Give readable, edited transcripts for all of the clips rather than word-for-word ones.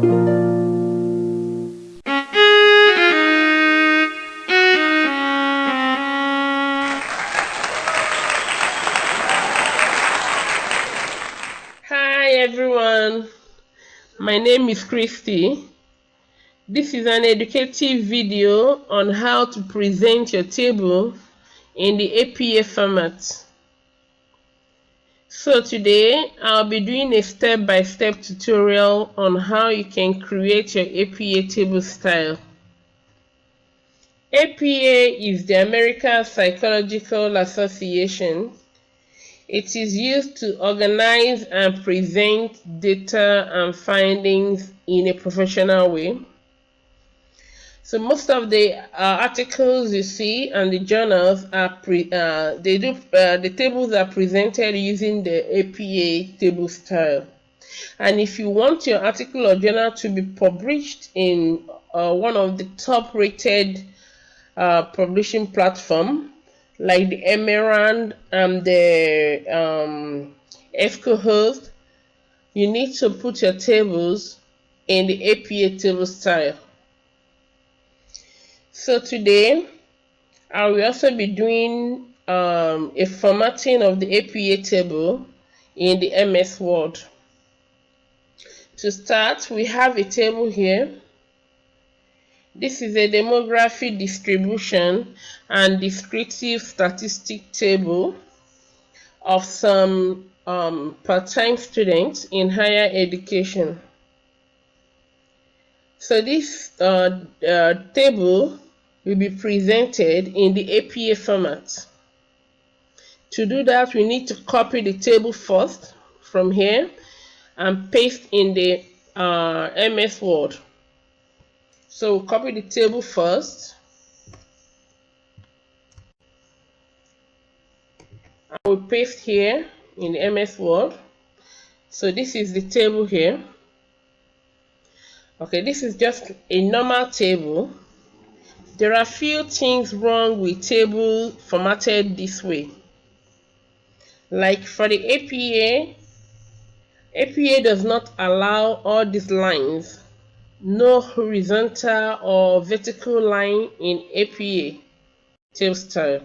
Hi everyone, my name is Christy. This is an educative video on how to present your table in the APA format. So today I'll be doing a step-by-step tutorial on how you can create your APA table style. APA is the American Psychological Association. It is used to organize and present data and findings in a professional way. So most of the articles you see and the journals are the tables are presented using the APA table style. And if you want your article or journal to be published in one of the top-rated publishing platform like the Emerald and the EBSCO, you need to put your tables in the APA table style. So today I will also be doing a formatting of the APA table in the MS Word. To start, we have a table here. This is a demographic distribution and descriptive statistic table of some part-time students in higher education. So this table will be presented in the APA format. To do that, we need to copy the table first from here and paste in the MS Word. So we'll copy the table first. I will paste here in the MS Word. So this is the table here. Okay, this is just a normal table. There are few things wrong with table formatted this way. Like for the APA does not allow all these lines. No horizontal or vertical line in APA table style.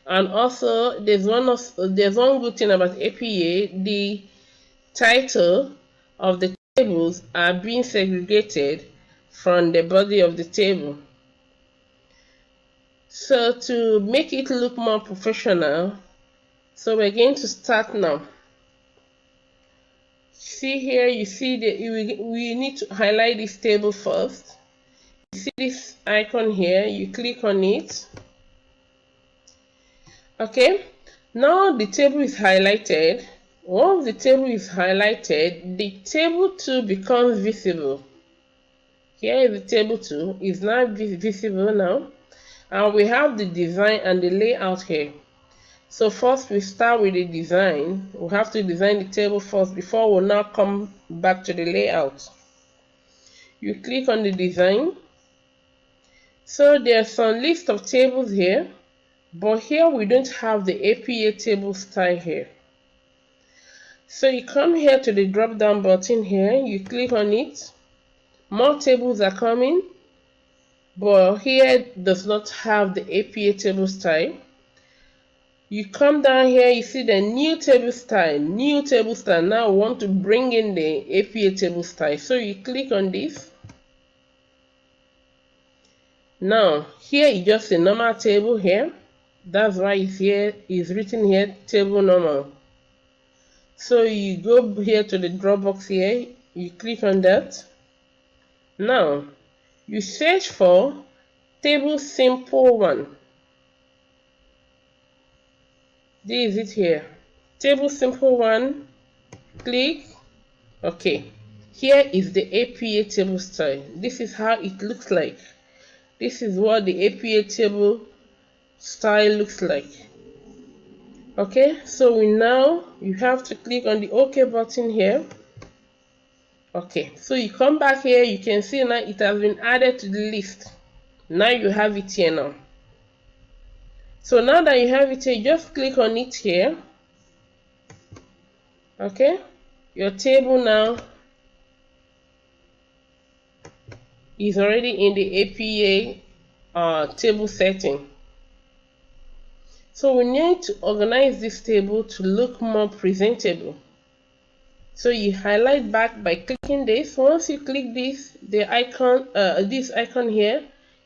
And also there's one good thing about APA. The title of the tables are being segregated from the body of the table. So to make it look more professional, so we're going to start now. See here, you see that we need to highlight this table first. You see this icon here, you click on it. Okay, now the table is highlighted. Once the table is highlighted, the table 2 becomes visible. Here is the table 2, is now visible now. And we have the design and the layout here. So first we start with the design. We have to design the table first before we'll now come back to the layout. You click on the design. So there's some list of tables here, but here we don't have the APA table style here. So you come here to the drop down button here, you click on it. More tables are coming, but here does not have the APA table style. You come down here, you see the new table style. Now we want to bring in the APA table style. So you click on this. Now here is just a normal table here. That's why it's written here table normal. So you go here to the drop box here, you click on that. Now you search for table simple one. This is it here. Table simple one. Click. Okay. Here is the APA table style. This is how it looks like. This is what the APA table style looks like. Okay, so you have to click on the OK button here. Okay, so you come back here, you can see now it has been added to the list. Now you have it here now. So now that you have it here, just click on it here. Okay, your table now is already in the APA table setting. So we need to organize this table to look more presentable. So you highlight back by clicking this. Once you click this, the icon, this icon here,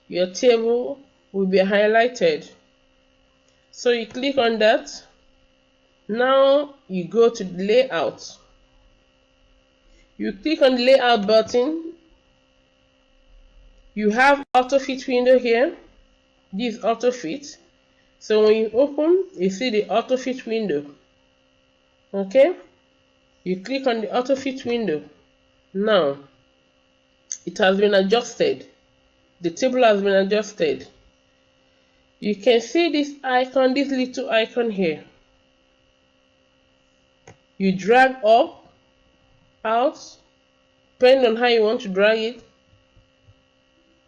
your table will be highlighted. So you click on that. Now you go to the layout. You click on the layout button. You have auto fit window here. This auto fit. So when you open, you see the auto fit window. Okay? You click on the auto fit window. Now it has been adjusted. The table has been adjusted. You can see this icon, this little icon here. You drag up, out, depending on how you want to drag it.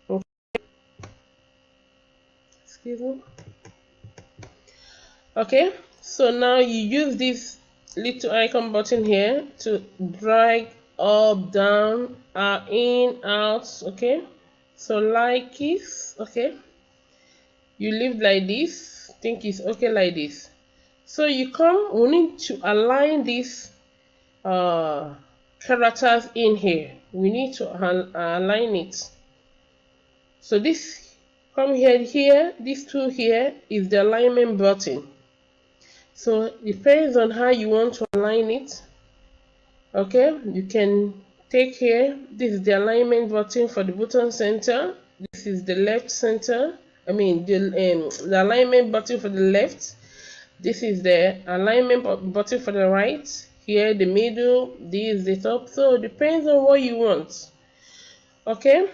Okay. Excuse me. Okay, so now you use this little icon button here to drag up, down, in, out. Okay, so like this. Okay, you leave like this. Think it's okay like this. So you come, we need to align these characters in here. We need to align it. So this, come here, this tool here is the alignment button. So it depends on how you want to align it. Okay, you can take here, this is the alignment button for the bottom center. This is the left center. The alignment button for the left. This is the alignment button for the right. Here the middle, this is the top. So it depends on what you want. Okay,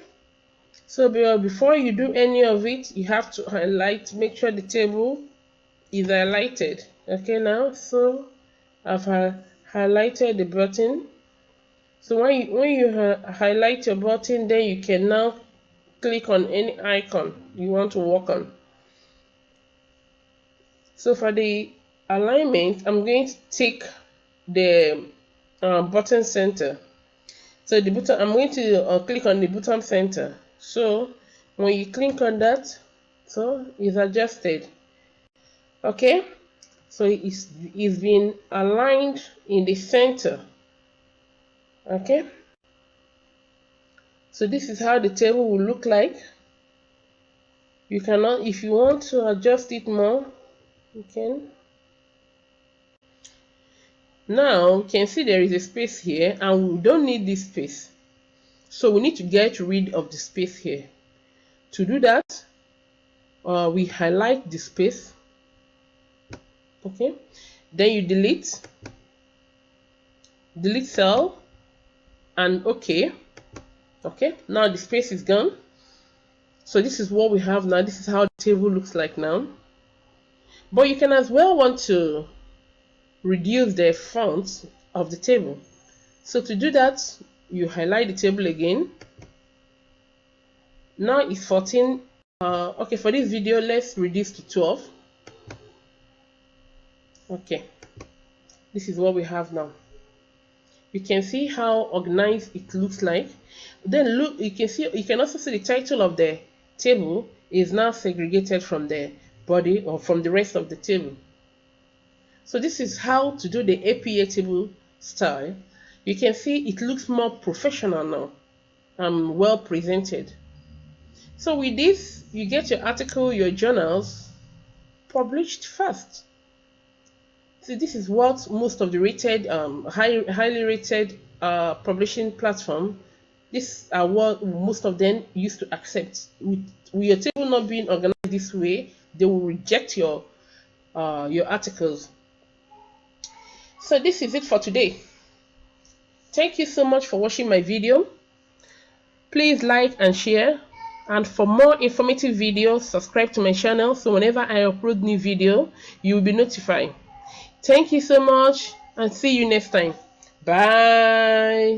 so before you do any of it, you have to highlight, make sure the table is highlighted. Okay, now so I've highlighted the button. So when you highlight your button, then you can now click on any icon you want to work on. So for the alignment, I'm going to take the bottom center. So the button, I'm going to click on the bottom center. So when you click on that, so it's adjusted. Okay, so it's been aligned in the center. Okay, so this is how the table will look like. You cannot, if you want to adjust it more, you can. Now you can see there is a space here, and we don't need this space, so we need to get rid of the space here. To do that, we highlight the space. Okay, then you delete cell, and okay, now the space is gone. So this is what we have now. This is how the table looks like now. But you can as well want to reduce the font of the table. So to do that, you highlight the table again. Now it's 14. Okay, for this video, let's reduce to 12. Okay, this is what we have now. You can see how organized it looks like. Then look, you can also see the title of the table is now segregated from the body or from the rest of the table. So this is how to do the APA table style. You can see it looks more professional now and well presented. So with this, you get your article, your journals published fast. So this is what most of the rated, highly rated publishing platform, these are what most of them used to accept. With your table not being organized this way, they will reject your articles. So this is it for today. Thank you so much for watching my video. Please like and share. And for more informative videos, subscribe to my channel so whenever I upload new video, you will be notified. Thank you so much and see you next time. Bye.